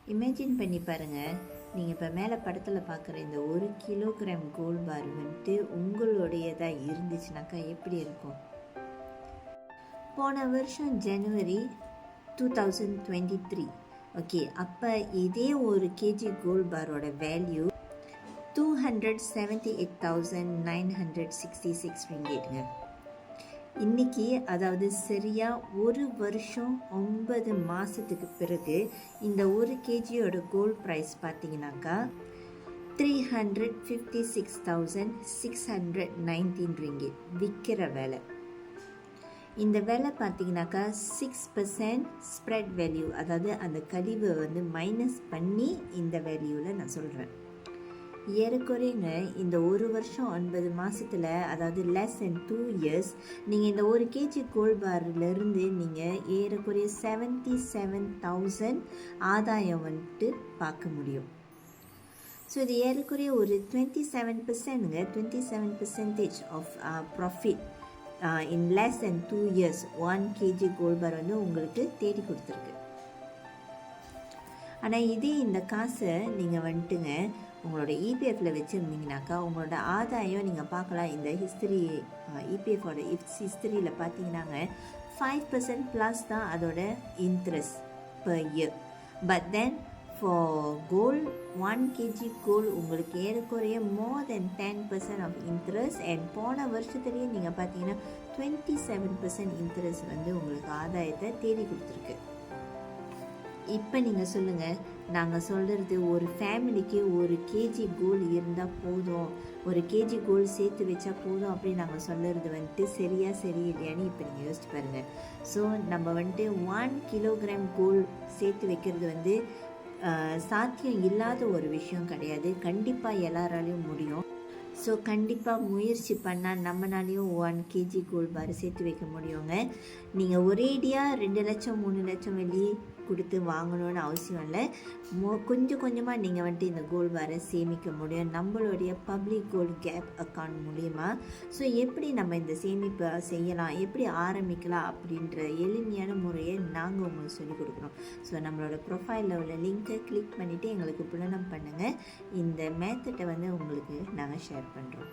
Imagine பண்ணி பாருங்கள், நீங்கள் இப்போ மேலே படத்தில் பார்க்குற இந்த 1 கிலோகிராம் கோல்ட் பார் வந்துட்டு உங்களுடையதாக இருந்துச்சுனாக்கா எப்படி இருக்கும்? போன வருஷம் ஜனவரி 2023, ஓகே, அப்போ இதே 1 கேஜி கோல்ட் பாரோட வேல்யூ 278,966 ரிங்கேட்டுங்க. இன்றைக்கி, அதாவது சரியாக 1 வருஷம் 9 மாதத்துக்கு பிறகு இந்த 1 கேஜியோட கோல்ட் ப்ரைஸ் பார்த்தீங்கன்னாக்கா 356,619 ரிங்கேட் விற்கிற வேலை. இந்த வேலை பார்த்தீங்கன்னாக்கா 6% ஸ்ப்ரெட் வேல்யூ, அதாவது அந்த கழிவை வந்து மைனஸ் பண்ணி இந்த வேல்யூவில் நான் சொல்கிறேன். ஏறக்குறைங்க இந்த 1 வருஷம் 9 மாதத்தில், அதாவது லெஸ் தென் 2 இயர்ஸ், நீங்கள் இந்த 1 கேஜி கோல்ட் பாரிலிருந்து நீங்கள் ஏறக்குறைய 77,000 ஆதாயம் வந்துட்டு பார்க்க முடியும். ஸோ இது ஏறக்குறைய ஒரு 27%ங்க, 27% of profit in less than 2 years 1 KG gold bar வந்து உங்களுக்கு தேடி கொடுத்துருக்கு. ஆனால் இதே இந்த காசை நீங்கள் வந்துட்டுங்க உங்களோட இபிஎஃப்பில் வச்சுருந்தீங்கனாக்கா உங்களோட ஆதாயம் நீங்கள் பார்க்கலாம். இந்த ஹிஸ்ட்ரி இபிஎஃபோட ஹிஸ்ட்ரியில் பார்த்தீங்கன்னாங்க 5% ப்ளஸ் தான் அதோட interest per year. But then for gold 1 KG gold உங்களுக்கு ஏறக்குறைய more than 10% of interest. And போன வருஷத்துலேயே நீங்கள் பார்த்தீங்கன்னா 27% இன்ட்ரெஸ்ட் வந்து உங்களுக்கு ஆதாயத்தை தேடி கொடுத்துருக்கு. இப்போ நீங்கள் சொல்லுங்கள், நாங்கள் சொல்கிறது ஒரு ஃபேமிலிக்கு 1 கேஜி கோல்டு இருந்தால் போதும், 1 கேஜி கோல்டு சேர்த்து வச்சா போதும் அப்படின்னு நாங்கள் சொல்கிறது வந்துட்டு சரியில்லையான்னு இப்போ நீங்கள் யோசிச்சு பாருங்கள். ஸோ நம்ம வந்துட்டு 1 கிலோகிராம் கோல்டு சேர்த்து வைக்கிறது வந்து சாத்தியம் இல்லாத ஒரு விஷயம் கிடையாது. கண்டிப்பாக எல்லாராலையும் முடியும். ஸோ கண்டிப்பாக முயற்சி பண்ணால் நம்மளாலையும் 1 கேஜி கோல்ட் பார் சேர்த்து வைக்க முடியுங்க. நீங்கள் ஒரேடியாக 2 லட்சம் 3 லட்சம் வெள்ளி கொடுத்து வாங்கணும்னு அவசியம் இல்லை. கொஞ்சம் கொஞ்சமாக நீங்கள் வந்துட்டு இந்த கோல்ட் பாரை சேமிக்க முடியும் நம்மளுடைய பப்ளிக் கோல்ட் கேப் அக்கௌண்ட் மூலிமா. ஸோ எப்படி நம்ம இந்த சேமிப்பை செய்யலாம், எப்படி ஆரம்பிக்கலாம் அப்படின்ற எளிமையான முறையை நாங்கள் உங்களுக்கு சொல்லிக் கொடுக்குறோம். ஸோ நம்மளோட ப்ரொஃபைலில் உள்ள லிங்க்கை கிளிக் பண்ணிவிட்டு எங்களுக்கு புலனம் பண்ணுங்கள். இந்த மேத்தட்டை வந்து உங்களுக்கு நாங்கள் ஷேர் பண்ணுறோம்.